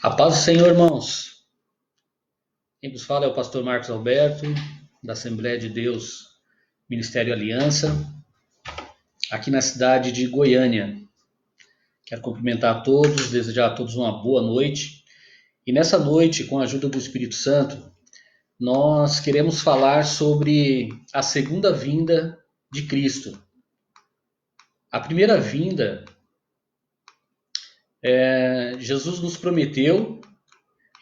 A paz do Senhor, irmãos. Quem vos fala é o pastor Marcos Alberto, da Assembleia de Deus, Ministério Aliança, aqui na cidade de Goiânia. Quero cumprimentar a todos, desejar a todos uma boa noite. E nessa noite, com a ajuda do Espírito Santo, nós queremos falar sobre a segunda vinda de Cristo. A primeira vinda, Jesus nos prometeu,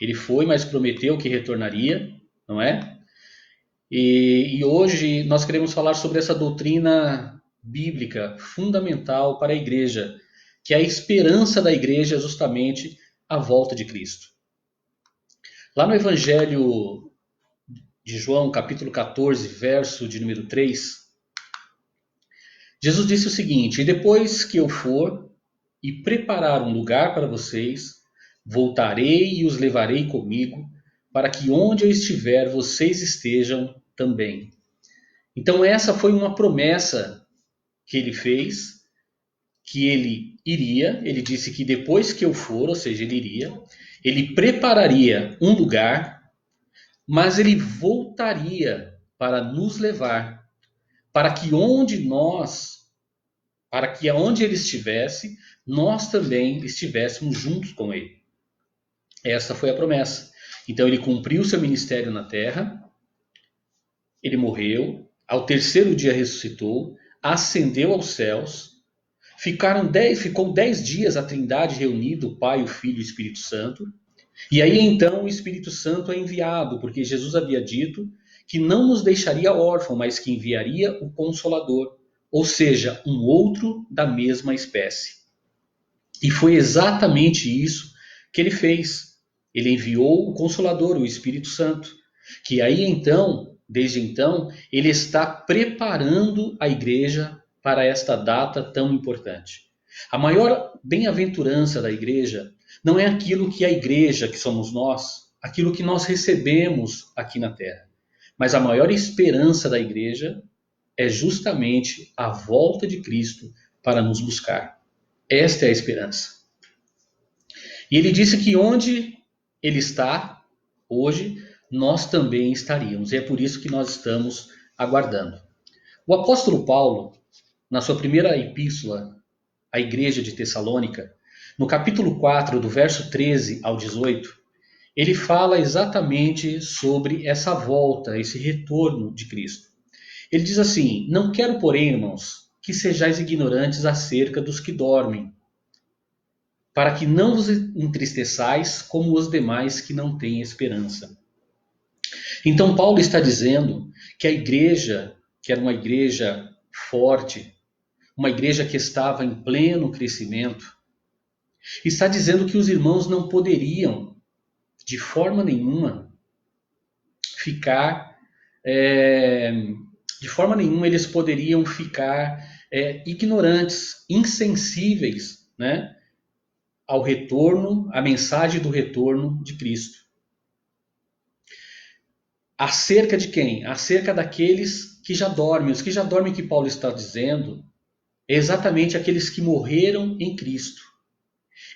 ele foi, mas prometeu que retornaria, não é? E hoje nós queremos falar sobre essa doutrina bíblica fundamental para a igreja, que é a esperança da igreja justamente a volta de Cristo. Lá no Evangelho de João, capítulo 14, verso de número 3, Jesus disse o seguinte: "E depois que eu for e preparar um lugar para vocês, voltarei e os levarei comigo, para que onde eu estiver vocês estejam também." Então essa foi uma promessa que ele fez, que ele iria, ele disse que depois que eu for, ou seja, ele iria, ele prepararia um lugar, mas ele voltaria para nos levar, para que aonde ele estivesse, nós também estivéssemos juntos com ele. Essa foi a promessa. Então ele cumpriu seu ministério na terra, ele morreu, ao terceiro dia ressuscitou, ascendeu aos céus, ficou 10 dias a Trindade reunida, o Pai, o Filho e o Espírito Santo, e aí então o Espírito Santo é enviado, porque Jesus havia dito que não nos deixaria órfãos, mas que enviaria o Consolador, ou seja, um outro da mesma espécie. E foi exatamente isso que ele fez. Ele enviou o Consolador, o Espírito Santo, que aí então, desde então, ele está preparando a igreja para esta data tão importante. A maior bem-aventurança da igreja não é aquilo que a igreja, que somos nós, aquilo que nós recebemos aqui na terra. Mas a maior esperança da igreja é justamente a volta de Cristo para nos buscar. Esta é a esperança. E ele disse que onde ele está hoje, nós também estaríamos. E é por isso que nós estamos aguardando. O apóstolo Paulo, na sua primeira epístola à igreja de Tessalônica, no capítulo 4, do verso 13 ao 18, ele fala exatamente sobre essa volta, esse retorno de Cristo. Ele diz assim: "Não quero, porém, irmãos, que sejais ignorantes acerca dos que dormem, para que não vos entristeçais como os demais que não têm esperança." Então Paulo está dizendo que a igreja, que era uma igreja forte, uma igreja que estava em pleno crescimento, está dizendo que os irmãos não poderiam, de forma nenhuma, de forma nenhuma eles poderiam ficar ignorantes, insensíveis, né, ao retorno, à mensagem do retorno de Cristo. Acerca de quem? Acerca daqueles que já dormem. Os que já dormem, que Paulo está dizendo, é exatamente aqueles que morreram em Cristo.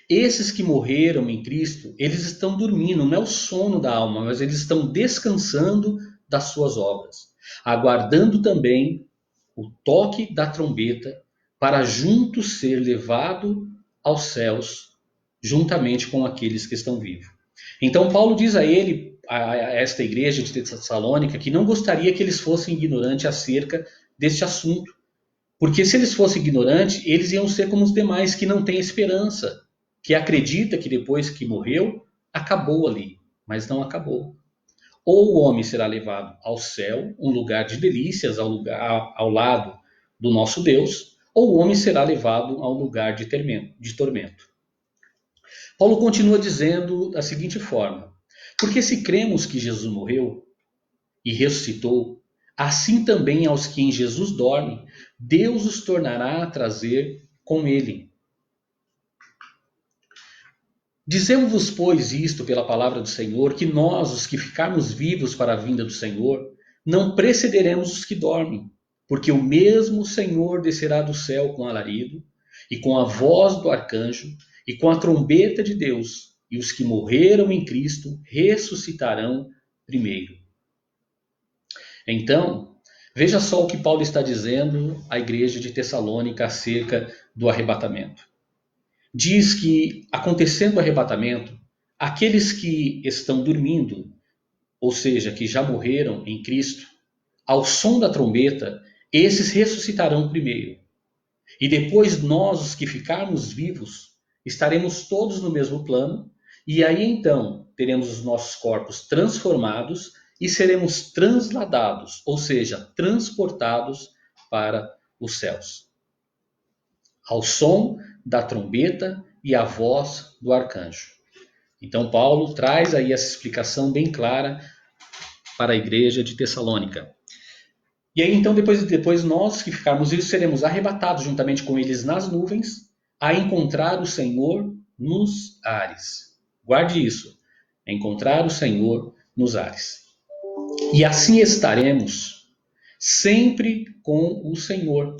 Esses que morreram em Cristo, eles estão dormindo, não é o sono da alma, mas eles estão descansando das suas obras, aguardando também o toque da trombeta para juntos ser levado aos céus, juntamente com aqueles que estão vivos. Então Paulo diz a esta igreja de Tessalônica, que não gostaria que eles fossem ignorantes acerca deste assunto, porque se eles fossem ignorantes, eles iam ser como os demais, que não têm esperança, que acredita que depois que morreu, acabou ali, mas não acabou. Ou o homem será levado ao céu, um lugar de delícias, ao lado do nosso Deus, ou o homem será levado a um lugar de tormento. Paulo continua dizendo da seguinte forma: "Porque se cremos que Jesus morreu e ressuscitou, assim também aos que em Jesus dormem, Deus os tornará a trazer com ele. Dizemos-vos, pois, isto pela palavra do Senhor, que nós, os que ficarmos vivos para a vinda do Senhor, não precederemos os que dormem, porque o mesmo Senhor descerá do céu com alarido, e com a voz do arcanjo, e com a trombeta de Deus, e os que morreram em Cristo ressuscitarão primeiro. Então, veja só o que Paulo está dizendo à igreja de Tessalônica acerca do arrebatamento. Diz que, acontecendo o arrebatamento, aqueles que estão dormindo, ou seja, que já morreram em Cristo, ao som da trombeta, esses ressuscitarão primeiro. E depois nós, os que ficarmos vivos, estaremos todos no mesmo plano, e aí então teremos os nossos corpos transformados e seremos transladados, ou seja, transportados para os céus. Ao som da trombeta e à voz do arcanjo. Então Paulo traz aí essa explicação bem clara para a igreja de Tessalônica. E aí então depois nós que ficarmos vivos seremos arrebatados juntamente com eles nas nuvens a encontrar o Senhor nos ares. Guarde isso, encontrar o Senhor nos ares. E assim estaremos sempre com o Senhor.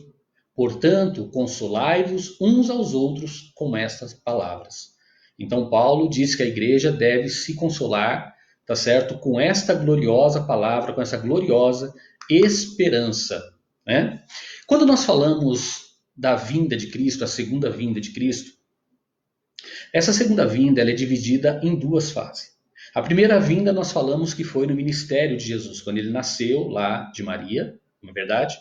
Portanto, consolai-vos uns aos outros com estas palavras. Então Paulo diz que a igreja deve se consolar, tá certo? Com esta gloriosa palavra, com essa gloriosa esperança, né? Quando nós falamos da vinda de Cristo, a segunda vinda de Cristo, essa segunda vinda ela é dividida em duas fases. A primeira vinda nós falamos que foi no ministério de Jesus, quando ele nasceu lá de Maria, não é verdade?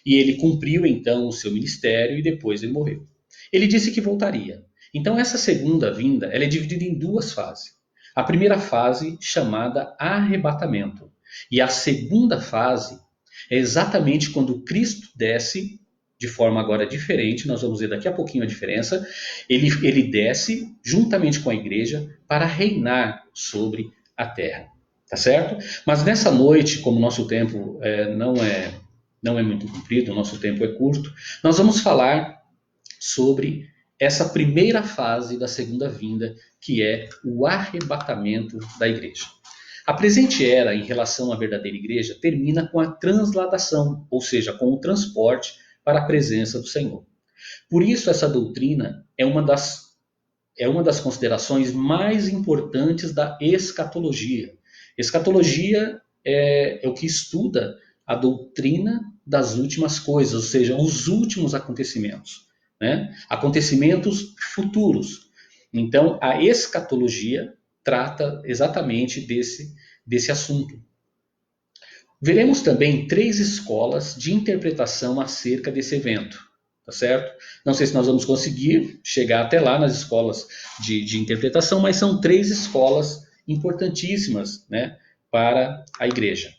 E ele cumpriu então o seu ministério e depois ele morreu. Ele disse que voltaria. Então essa segunda vinda ela é dividida em duas fases. A primeira fase chamada arrebatamento. E a segunda fase é exatamente quando Cristo desce, de forma agora diferente, nós vamos ver daqui a pouquinho a diferença, ele desce juntamente com a igreja para reinar sobre a terra. Tá certo? Mas nessa noite, como o nosso tempo não é muito comprido, o nosso tempo é curto, nós vamos falar sobre essa primeira fase da segunda vinda, que é o arrebatamento da igreja. A presente era, em relação à verdadeira igreja, termina com a transladação, ou seja, com o transporte para a presença do Senhor. Por isso, essa doutrina é uma das considerações mais importantes da escatologia. Escatologia é o que estuda a doutrina das últimas coisas, ou seja, os últimos acontecimentos, né? Acontecimentos futuros. Então, a escatologia trata exatamente desse assunto. Veremos também 3 escolas de interpretação acerca desse evento, tá certo? Não sei se nós vamos conseguir chegar até lá nas escolas de interpretação, mas são 3 escolas importantíssimas, né, para a igreja.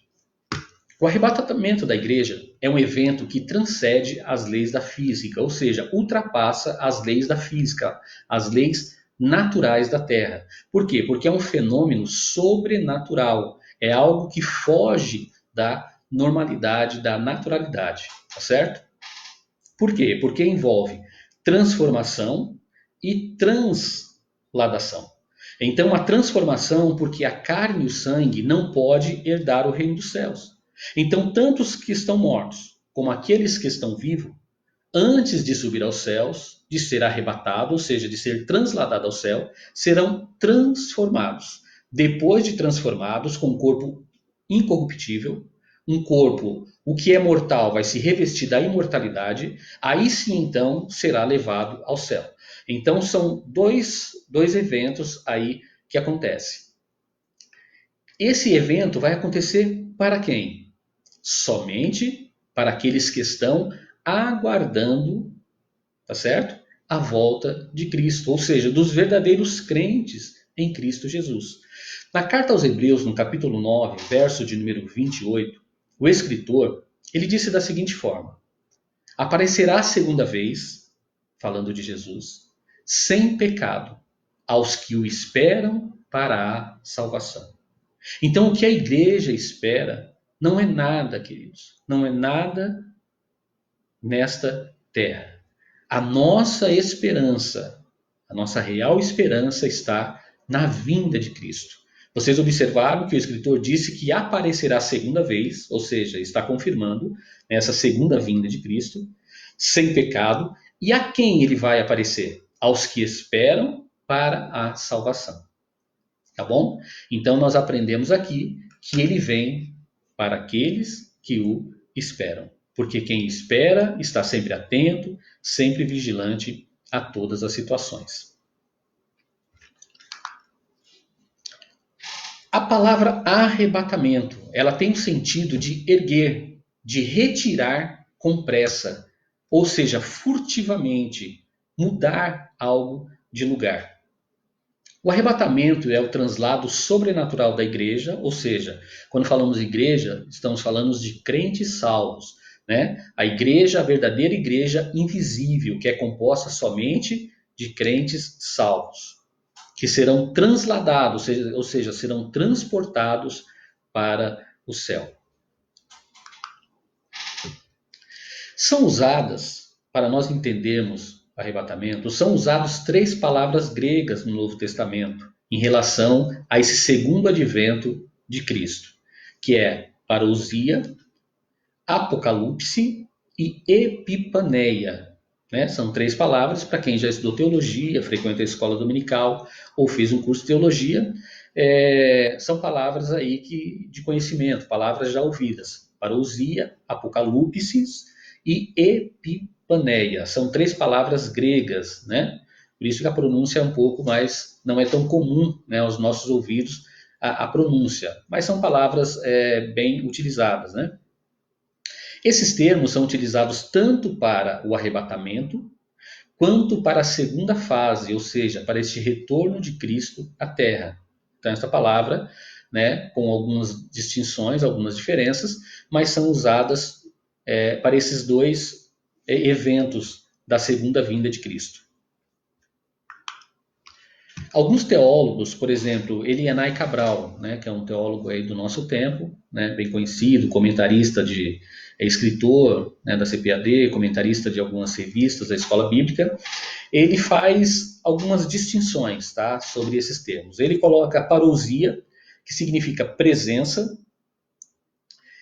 O arrebatamento da igreja é um evento que transcende as leis da física, ou seja, ultrapassa as leis da física, as leis naturais da Terra. Por quê? Porque é um fenômeno sobrenatural, é algo que foge da normalidade, da naturalidade, tá certo? Por quê? Porque envolve transformação e transladação. Então, a transformação, porque a carne e o sangue não pode herdar o reino dos céus. Então, tanto os que estão mortos, como aqueles que estão vivos, antes de subir aos céus, de ser arrebatado, ou seja, de ser transladado ao céu, serão transformados. Depois de transformados, com um corpo incorruptível, um corpo, o que é mortal vai se revestir da imortalidade, aí sim então será levado ao céu. Então são dois eventos aí que acontecem. Esse evento vai acontecer para quem? Somente para aqueles que estão aguardando, tá certo? A volta de Cristo, ou seja, dos verdadeiros crentes em Cristo Jesus. Na carta aos Hebreus, no capítulo 9, verso de número 28, o escritor, ele disse da seguinte forma: aparecerá a segunda vez, falando de Jesus, sem pecado, aos que o esperam para a salvação. Então, o que a igreja espera não é nada, queridos, não é nada nesta terra. A nossa esperança, a nossa real esperança está na vinda de Cristo. Vocês observaram que o escritor disse que aparecerá a segunda vez, ou seja, está confirmando essa segunda vinda de Cristo, sem pecado. E a quem ele vai aparecer? Aos que esperam para a salvação. Tá bom? Então nós aprendemos aqui que ele vem para aqueles que o esperam. Porque quem espera está sempre atento, sempre vigilante a todas as situações. A palavra arrebatamento, ela tem o sentido de erguer, de retirar com pressa, ou seja, furtivamente, mudar algo de lugar. O arrebatamento é o translado sobrenatural da igreja, ou seja, quando falamos igreja, estamos falando de crentes salvos, né? A igreja, a verdadeira igreja invisível, que é composta somente de crentes salvos, que serão transladados, ou seja, serão transportados para o céu. São usadas, para nós entendermos arrebatamento, são usadas 3 palavras gregas no Novo Testamento em relação a esse segundo advento de Cristo, que é parousia, apocalipse e epipaneia. Né? São 3 palavras, para quem já estudou teologia, frequenta a escola dominical ou fez um curso de teologia, são palavras aí de conhecimento, palavras já ouvidas. Parousia, apocalipse e epipaneia. São 3 palavras gregas, né? Por isso que a pronúncia é um pouco mais, não é tão comum, né, aos nossos ouvidos a pronúncia, mas são palavras bem utilizadas, né? Esses termos são utilizados tanto para o arrebatamento, quanto para a segunda fase, ou seja, para este retorno de Cristo à Terra. Então, essa palavra, né, com algumas distinções, algumas diferenças, mas são usadas para esses 2 eventos da segunda vinda de Cristo. Alguns teólogos, por exemplo, Elianai Cabral, né, que é um teólogo aí do nosso tempo, né, bem conhecido, comentarista escritor, né, da CPAD, comentarista de algumas revistas da Escola Bíblica, ele faz algumas distinções, tá, sobre esses termos. Ele coloca parousia, que significa presença,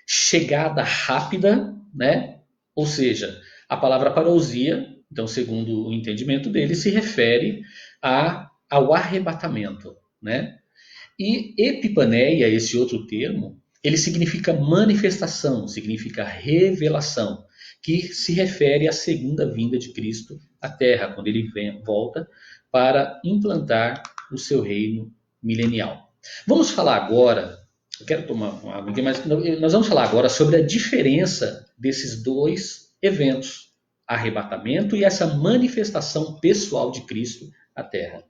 chegada rápida, né? Ou seja, a palavra parousia, então, segundo o entendimento dele, se refere ao arrebatamento, né? E epipaneia, esse outro termo, ele significa manifestação, significa revelação, que se refere à segunda vinda de Cristo à Terra, quando ele volta para implantar o seu reino milenial. Vamos falar agora, eu quero tomar uma água aqui, mas nós vamos falar agora sobre a diferença desses 2 eventos, arrebatamento e essa manifestação pessoal de Cristo à Terra.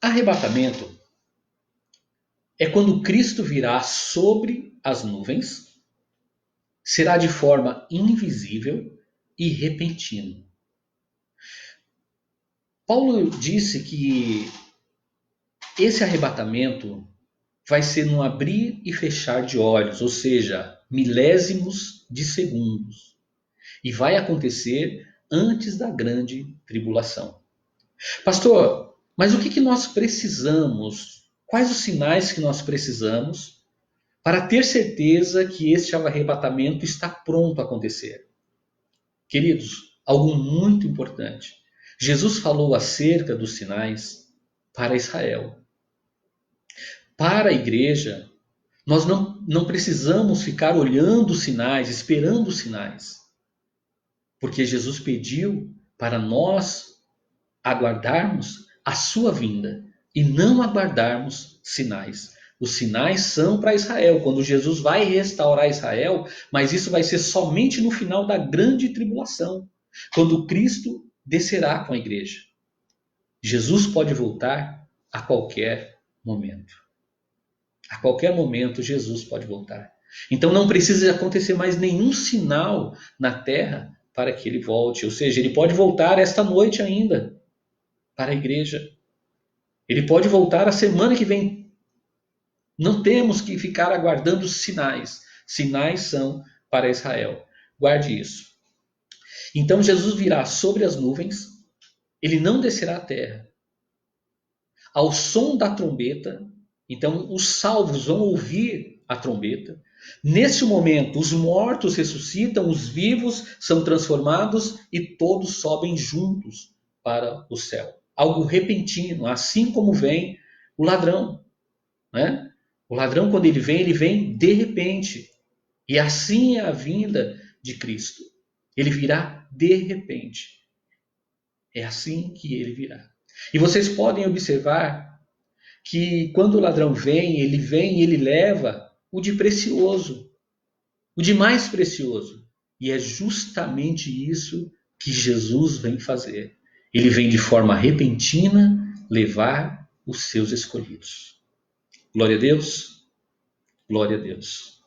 Arrebatamento é quando Cristo virá sobre as nuvens, será de forma invisível e repentina. Paulo disse que esse arrebatamento vai ser num abrir e fechar de olhos, ou seja, milésimos de segundos, e vai acontecer antes da grande tribulação. Pastor, mas o que nós precisamos? Quais os sinais que nós precisamos para ter certeza que este arrebatamento está pronto a acontecer? Queridos, algo muito importante. Jesus falou acerca dos sinais para Israel. Para a igreja, nós não precisamos ficar olhando os sinais, esperando os sinais. Porque Jesus pediu para nós aguardarmos a sua vinda e não aguardarmos sinais. Os sinais são para Israel, quando Jesus vai restaurar Israel, mas isso vai ser somente no final da grande tribulação, quando Cristo descerá com a igreja. Jesus pode voltar a qualquer momento. A qualquer momento Jesus pode voltar. Então não precisa acontecer mais nenhum sinal na terra para que ele volte. Ou seja, ele pode voltar esta noite ainda para a igreja. Ele pode voltar a semana que vem. Não temos que ficar aguardando sinais. Sinais são para Israel. Guarde isso. Então Jesus virá sobre as nuvens. Ele não descerá à terra. Ao som da trombeta, então os salvos vão ouvir a trombeta. Neste momento, os mortos ressuscitam, os vivos são transformados e todos sobem juntos para o céu. Algo repentino, assim como vem o ladrão, né? O ladrão, quando ele vem de repente. E assim é a vinda de Cristo. Ele virá de repente. É assim que ele virá. E vocês podem observar que quando o ladrão vem e ele leva o de precioso, o de mais precioso. E é justamente isso que Jesus vem fazer. Ele vem de forma repentina levar os seus escolhidos. Glória a Deus. Glória a Deus.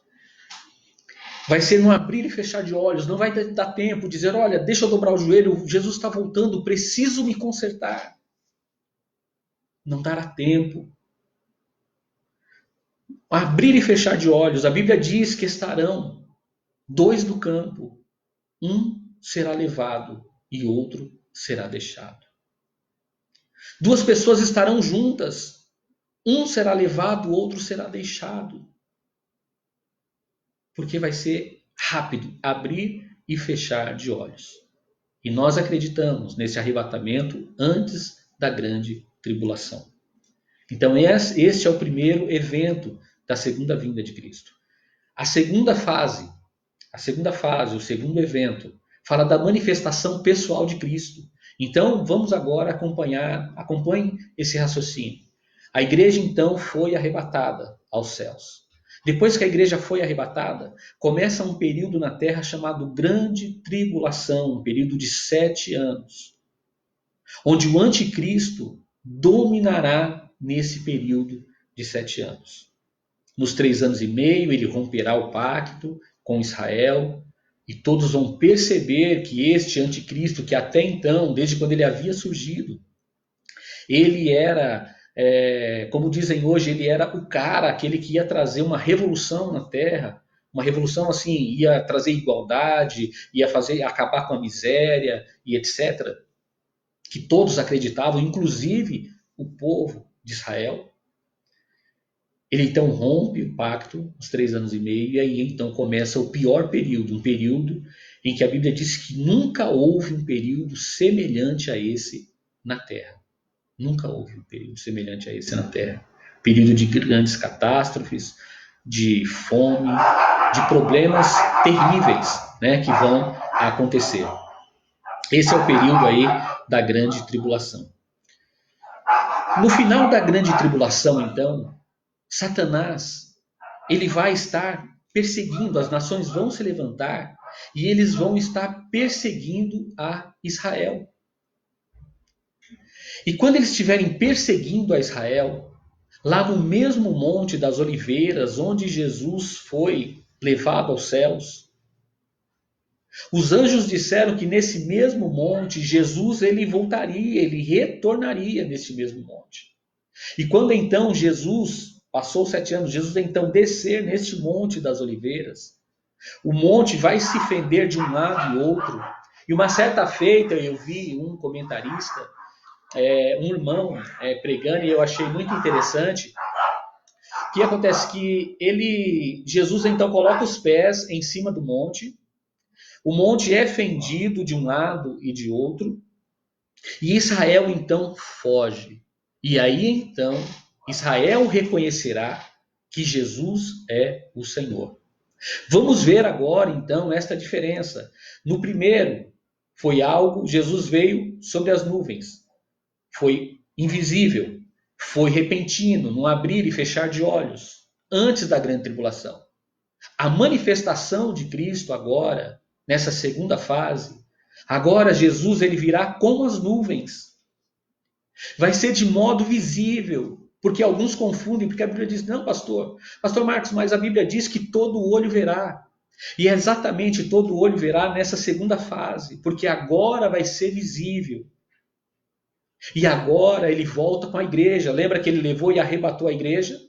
Vai ser num abrir e fechar de olhos, não vai dar tempo de dizer, olha, deixa eu dobrar o joelho, Jesus está voltando, preciso me consertar. Não dará tempo. Abrir e fechar de olhos, a Bíblia diz que estarão dois no campo, um será levado e outro será deixado. Duas pessoas estarão juntas, um será levado, o outro será deixado. Porque vai ser rápido, abrir e fechar de olhos. E nós acreditamos nesse arrebatamento antes da grande tribulação. Então este é o primeiro evento da segunda vinda de Cristo. A segunda fase, o segundo evento, fala da manifestação pessoal de Cristo. Então vamos agora acompanhe esse raciocínio. A igreja então foi arrebatada aos céus. Depois que a igreja foi arrebatada, começa um período na terra chamado Grande Tribulação, um período de 7 anos, onde o anticristo dominará nesse período de 7 anos. Nos 3 anos e meio, ele romperá o pacto com Israel, e todos vão perceber que este anticristo, que até então, desde quando ele havia surgido, ele era... como dizem hoje, ele era o cara, aquele que ia trazer uma revolução na Terra, uma revolução assim, ia trazer igualdade, ia acabar com a miséria e etc. Que todos acreditavam, inclusive o povo de Israel. Ele então rompe o pacto, os 3 anos e meio, e aí então começa o pior período, um período em que a Bíblia diz que nunca houve um período semelhante a esse na Terra. Nunca houve um período semelhante a esse na Terra. Período de grandes catástrofes, de fome, de problemas terríveis, né, que vão acontecer. Esse é o período aí da grande tribulação. No final da grande tribulação, então, Satanás, ele vai estar perseguindo, as nações vão se levantar e eles vão estar perseguindo a Israel. E quando eles estiverem perseguindo a Israel, lá no mesmo Monte das Oliveiras, onde Jesus foi levado aos céus, os anjos disseram que nesse mesmo monte, Jesus ele voltaria, ele retornaria nesse mesmo monte. E quando então Jesus, passou 7 anos, Jesus então descer neste Monte das Oliveiras, o monte vai se fender de um lado e outro. E uma certa feita eu vi um comentarista, um irmão pregando, e eu achei muito interessante. O que acontece? Que Jesus então coloca os pés em cima do monte, o monte é fendido de um lado e de outro, e Israel então foge. E aí então Israel reconhecerá que Jesus é o Senhor. Vamos ver agora então esta diferença. No primeiro, foi algo, Jesus veio sobre as nuvens. Foi invisível, foi repentino, num abrir e fechar de olhos, antes da grande tribulação. A manifestação de Cristo agora, nessa segunda fase, agora Jesus ele virá como as nuvens. Vai ser de modo visível, porque alguns confundem, porque a Bíblia diz, não, pastor Marcos, mas a Bíblia diz que todo olho verá. E é exatamente todo olho verá nessa segunda fase, porque agora vai ser visível. E agora ele volta com a igreja. Lembra que ele levou e arrebatou a igreja?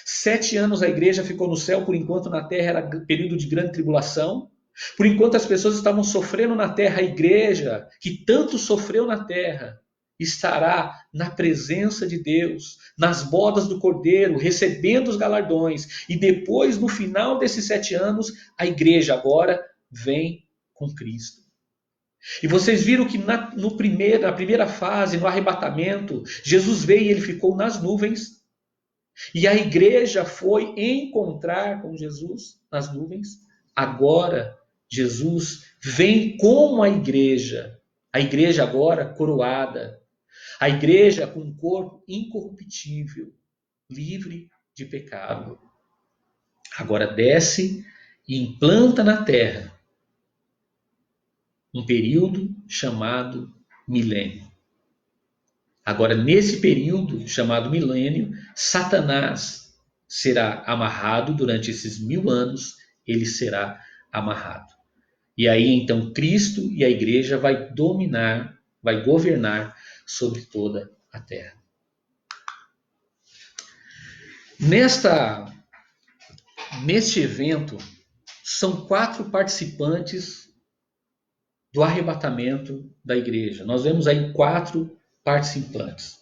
7 anos a igreja ficou no céu, por enquanto na terra era período de grande tribulação. Por enquanto as pessoas estavam sofrendo na terra, a igreja, que tanto sofreu na terra, estará na presença de Deus, nas bodas do Cordeiro, recebendo os galardões. E depois, no final desses 7 anos, a igreja agora vem com Cristo. E vocês viram que na primeira fase, no arrebatamento, Jesus veio e ele ficou nas nuvens. E a igreja foi encontrar com Jesus nas nuvens. Agora, Jesus vem com a igreja agora coroada. A igreja com um corpo incorruptível, livre de pecado. Agora desce e implanta na terra um período chamado milênio. Agora, nesse período chamado milênio, Satanás será amarrado durante esses 1000 anos, ele será amarrado. E aí, então, Cristo e a igreja vai dominar, vai governar sobre toda a terra. Neste evento, são 4 participantes do arrebatamento da igreja. Nós vemos aí 4 participantes.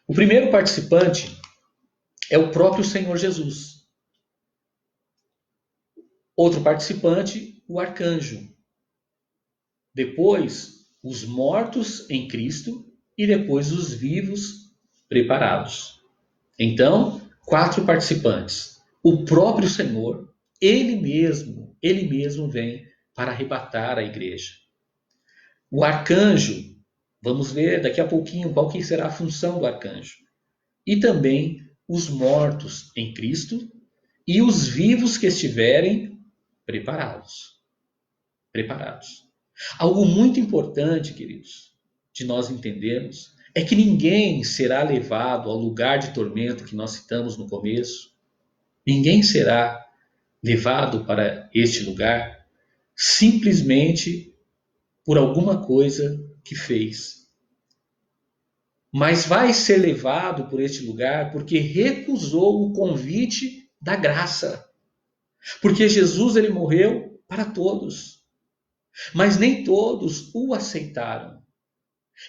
O primeiro participante é o próprio Senhor Jesus. Outro participante, o arcanjo. Depois, os mortos em Cristo e depois os vivos preparados. Então, 4 participantes. O próprio Senhor, Ele mesmo vem para arrebatar a igreja. O arcanjo, vamos ver daqui a pouquinho qual que será a função do arcanjo. E também os mortos em Cristo e os vivos que estiverem preparados. Algo muito importante, queridos, de nós entendermos, é que ninguém será levado ao lugar de tormento que nós citamos no começo. Ninguém será levado para este lugar simplesmente por alguma coisa que fez. Mas vai ser levado por este lugar porque recusou o convite da graça. Porque Jesus ele morreu para todos. Mas nem todos o aceitaram.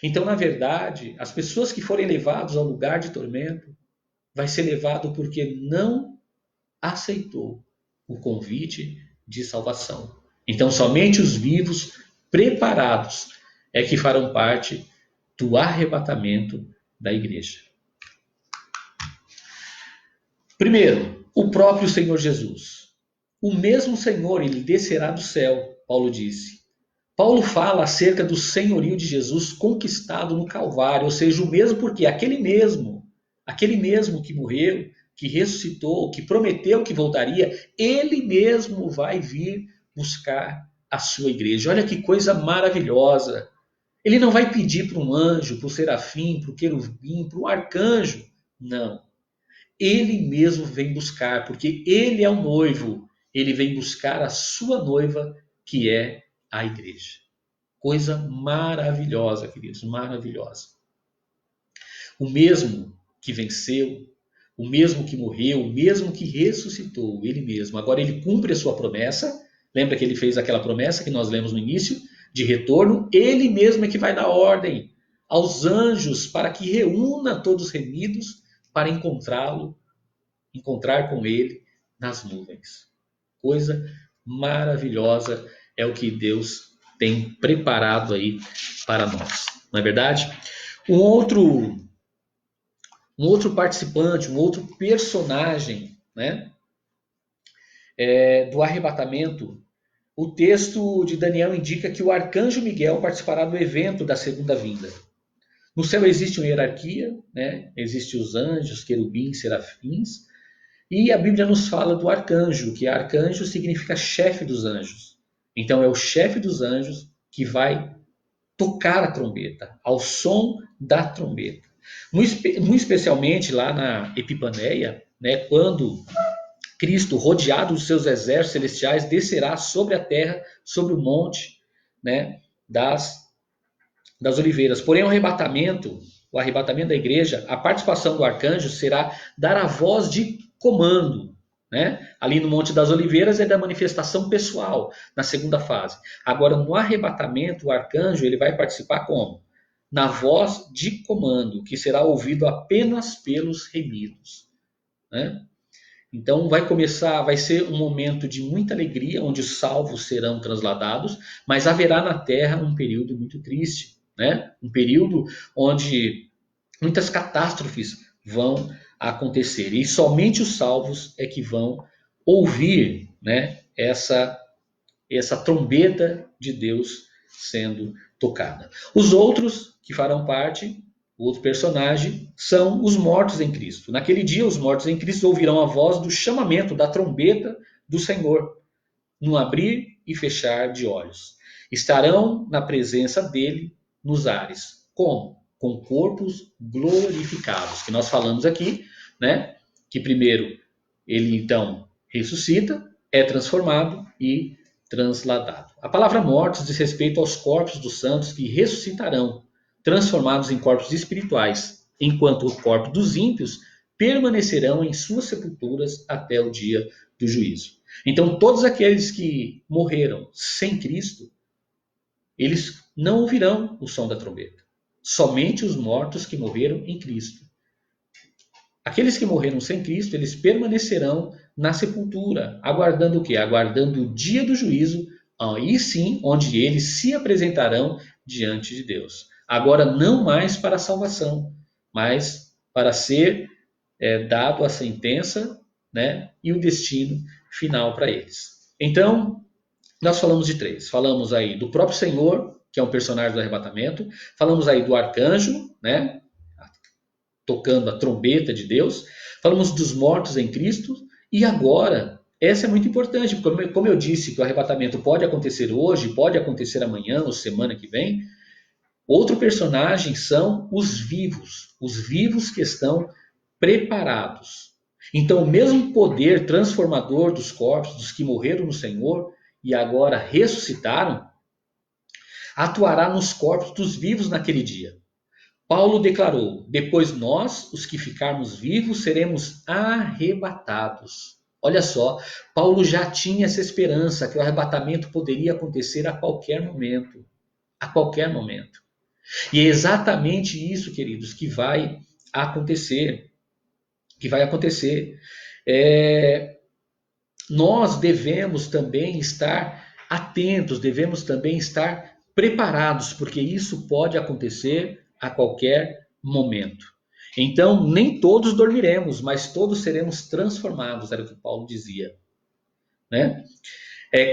Então, na verdade, as pessoas que forem levadas ao lugar de tormento vai ser levado porque não aceitou o convite de salvação. Então, somente os vivos preparados é que farão parte do arrebatamento da igreja. Primeiro, o próprio Senhor Jesus. O mesmo Senhor, ele descerá do céu, Paulo disse. Paulo fala acerca do senhorio de Jesus conquistado no Calvário, ou seja, o mesmo porque aquele mesmo que morreu, que ressuscitou, que prometeu que voltaria, ele mesmo vai vir buscar a sua igreja. Olha que coisa maravilhosa. Ele não vai pedir para um anjo, para o serafim, para o querubim, para um arcanjo. Não. Ele mesmo vem buscar, porque ele é o noivo. Ele vem buscar a sua noiva, que é a igreja. Coisa maravilhosa, queridos, maravilhosa. O mesmo que venceu, o mesmo que morreu, o mesmo que ressuscitou, ele mesmo. Agora ele cumpre a sua promessa. Lembra que ele fez aquela promessa que nós lemos no início? De retorno. Ele mesmo é que vai dar ordem aos anjos para que reúna todos os remidos para encontrar com ele nas nuvens. Coisa maravilhosa é o que Deus tem preparado aí para nós. Não é verdade? Um outro participante, um outro personagem, né, do arrebatamento, o texto de Daniel indica que o arcanjo Miguel participará do evento da segunda vinda. No céu existe uma hierarquia, né? Existem os anjos, querubins, serafins, e a Bíblia nos fala do arcanjo, que arcanjo significa chefe dos anjos. Então é o chefe dos anjos que vai tocar a trombeta, ao som da trombeta. Muito especialmente lá na Epifaneia, né, quando Cristo, rodeado dos seus exércitos celestiais, descerá sobre a terra, sobre o monte, né, das oliveiras. Porém, o arrebatamento da igreja, a participação do arcanjo será dar a voz de comando. Né? Ali no Monte das Oliveiras é da manifestação pessoal, na segunda fase. Agora, no arrebatamento, o arcanjo ele vai participar como? na voz de comando, que será ouvido apenas pelos remidos. Né? Então vai ser um momento de muita alegria, onde os salvos serão transladados, mas haverá na terra um período muito triste, né? Um período onde muitas catástrofes vão acontecer, e somente os salvos é que vão ouvir, né, essa trombeta de Deus sendo tocada. Os outros que farão parte, o outro personagem, são os mortos em Cristo. Naquele dia, os mortos em Cristo ouvirão a voz do chamamento da trombeta do Senhor, no abrir e fechar de olhos. Estarão na presença dele nos ares. Como? Com corpos glorificados, que nós falamos aqui, né? Que primeiro ele então ressuscita, é transformado e transladado. A palavra mortos diz respeito aos corpos dos santos que ressuscitarão, transformados em corpos espirituais, enquanto o corpo dos ímpios permanecerão em suas sepulturas até o dia do juízo. Então, todos aqueles que morreram sem Cristo, eles não ouvirão o som da trombeta. Somente os mortos que morreram em Cristo. Aqueles que morreram sem Cristo, eles permanecerão na sepultura, aguardando o quê? Aguardando o dia do juízo, aí sim, onde eles se apresentarão diante de Deus. Agora, não mais para a salvação, mas para ser dado a sentença, né, e o destino final para eles. Então, nós falamos de três. Falamos aí do próprio Senhor, que é um personagem do arrebatamento. Falamos aí do arcanjo, né, tocando a trombeta de Deus. Falamos dos mortos em Cristo. E agora, essa é muito importante, porque como eu disse que o arrebatamento pode acontecer hoje, pode acontecer amanhã ou semana que vem, outro personagem são os vivos que estão preparados. Então, o mesmo poder transformador dos corpos, dos que morreram no Senhor e agora ressuscitaram, atuará nos corpos dos vivos naquele dia. Paulo declarou: depois nós, os que ficarmos vivos, seremos arrebatados. Olha só, Paulo já tinha essa esperança que o arrebatamento poderia acontecer a qualquer momento. A qualquer momento. E é exatamente isso, queridos, que vai acontecer. Nós devemos também estar atentos, devemos também estar preparados, porque isso pode acontecer a qualquer momento. Então, nem todos dormiremos, mas todos seremos transformados, era o que Paulo dizia. Né?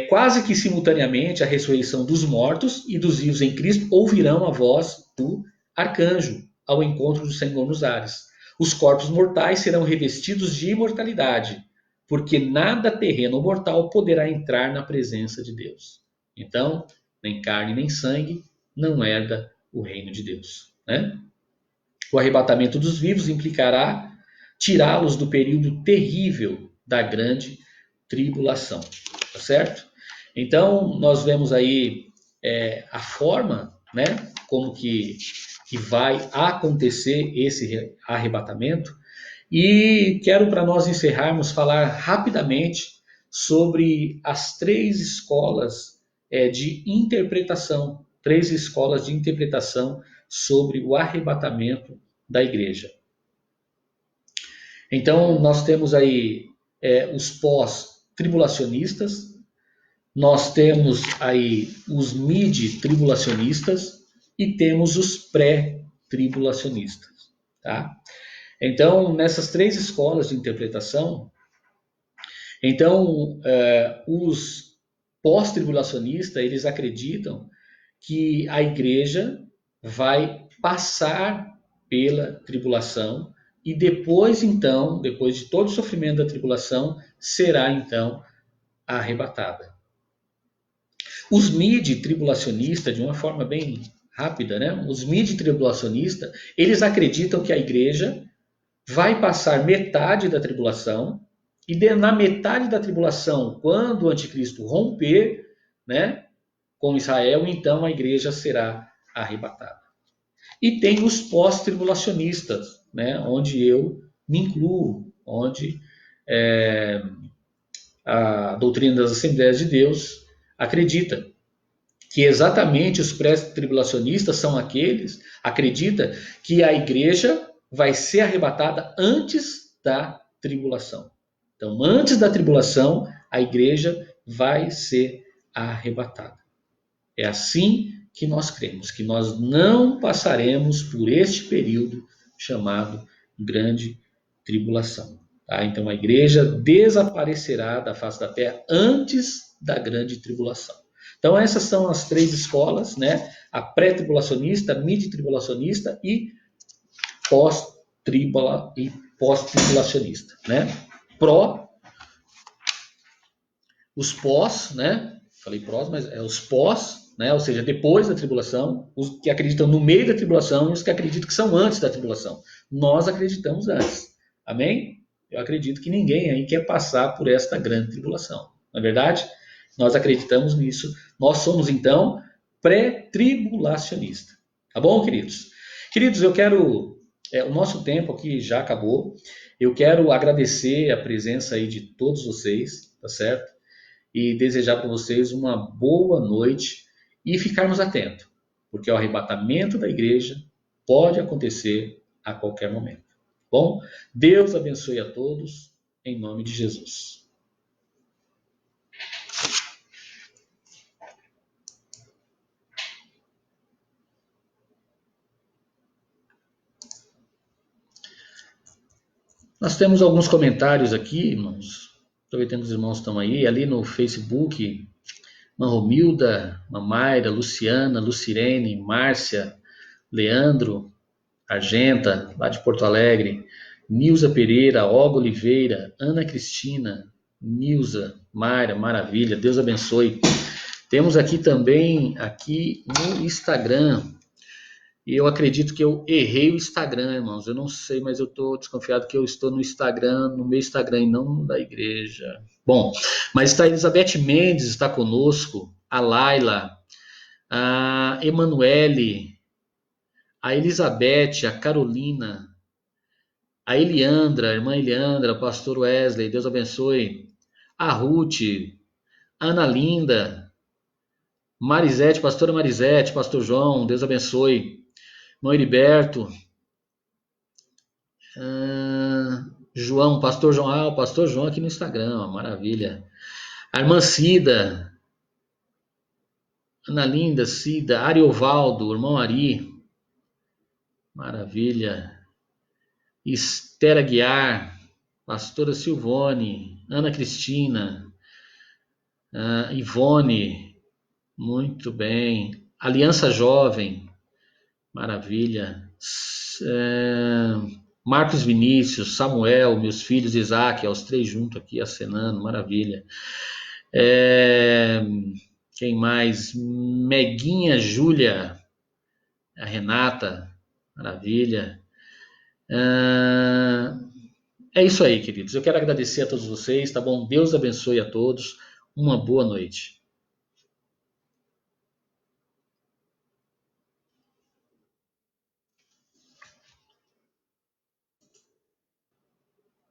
Quase que simultaneamente a ressurreição dos mortos e dos vivos em Cristo ouvirão a voz do arcanjo ao encontro do Senhor nos ares. Os corpos mortais serão revestidos de imortalidade, porque nada terreno ou mortal poderá entrar na presença de Deus. Então, nem carne nem sangue não herda o reino de Deus. Né? O arrebatamento dos vivos implicará tirá-los do período terrível da grande tribulação. Tá certo? Então, nós vemos aí a forma, né, como que vai acontecer esse arrebatamento. E quero, para nós encerrarmos, falar rapidamente sobre as três escolas de interpretação, três escolas de interpretação sobre o arrebatamento da igreja. Então, nós temos aí os pós-tribulacionistas, nós temos aí os mid-tribulacionistas e temos os pré-tribulacionistas. Tá? Então, nessas três escolas de interpretação, então, os pós-tribulacionistas, eles acreditam que a igreja vai passar pela tribulação e depois, então, depois de todo o sofrimento da tribulação, será, então, arrebatada. Os mid-tribulacionistas, de uma forma bem rápida, né? Os mid-tribulacionistas, eles acreditam que a igreja vai passar metade da tribulação e na metade da tribulação, quando o anticristo romper, né, com Israel, então a igreja será arrebatada. E tem os pós-tribulacionistas, né, onde eu me incluo, onde a doutrina das Assembleias de Deus acredita que exatamente os pré-tribulacionistas são aqueles, acredita que a igreja vai ser arrebatada antes da tribulação. Então, antes da tribulação, a igreja vai ser arrebatada. É assim que nós cremos, que nós não passaremos por este período chamado grande tribulação. Tá? Então, a igreja desaparecerá da face da terra antes da grande tribulação. Então, essas são as três escolas, né? A pré-tribulacionista, mid-tribulacionista e pós-tribulacionista, né? Os pós, né? Falei prós, mas é os pós, né? Ou seja, depois da tribulação, os que acreditam no meio da tribulação e os que acreditam que são antes da tribulação. Nós acreditamos antes. Amém? Eu acredito que ninguém aí quer passar por esta grande tribulação. Não é verdade? Nós acreditamos nisso. Nós somos, então, pré-tribulacionista. Tá bom, queridos? Queridos, eu quero... o nosso tempo aqui já acabou. Eu quero agradecer a presença aí de todos vocês, tá certo? E desejar para vocês uma boa noite e ficarmos atentos, porque o arrebatamento da igreja pode acontecer a qualquer momento. Bom, Deus abençoe a todos, em nome de Jesus. Nós temos alguns comentários aqui, irmãos. Aproveitando que os irmãos estão aí, ali no Facebook, Romilda, Mayra, Luciana, Lucirene, Márcia, Leandro, Argenta, lá de Porto Alegre, Nilza Pereira, Olga Oliveira, Ana Cristina, Nilza, Mayra, maravilha, Deus abençoe. Temos aqui também, aqui no Instagram, e eu acredito que eu errei o Instagram, irmãos, eu não sei, mas eu estou desconfiado que eu estou no Instagram, no meu Instagram e não da igreja. Bom, mas está a Elizabeth Mendes, está conosco, a Laila, a Emanuele, a Elizabeth, a Carolina, a Eliandra, a irmã Eliandra, o pastor Wesley, Deus abençoe, a Ruth, a Ana Linda, Marisete, pastora Marisete, pastor João, Deus abençoe, irmão Heriberto, João, pastor João, o pastor João aqui no Instagram, maravilha, a irmã Cida, Ana Linda, Cida, Ariovaldo, irmão Ari, maravilha, Esther Aguiar, pastora Silvone, Ana Cristina, Ivone, muito bem, Aliança Jovem, maravilha, Marcos Vinícius, Samuel, meus filhos, Isaac, os três juntos aqui acenando, maravilha. Quem mais? Meguinha Júlia, a Renata, maravilha. É isso aí, queridos. Eu quero agradecer a todos vocês, tá bom? Deus abençoe a todos. Uma boa noite.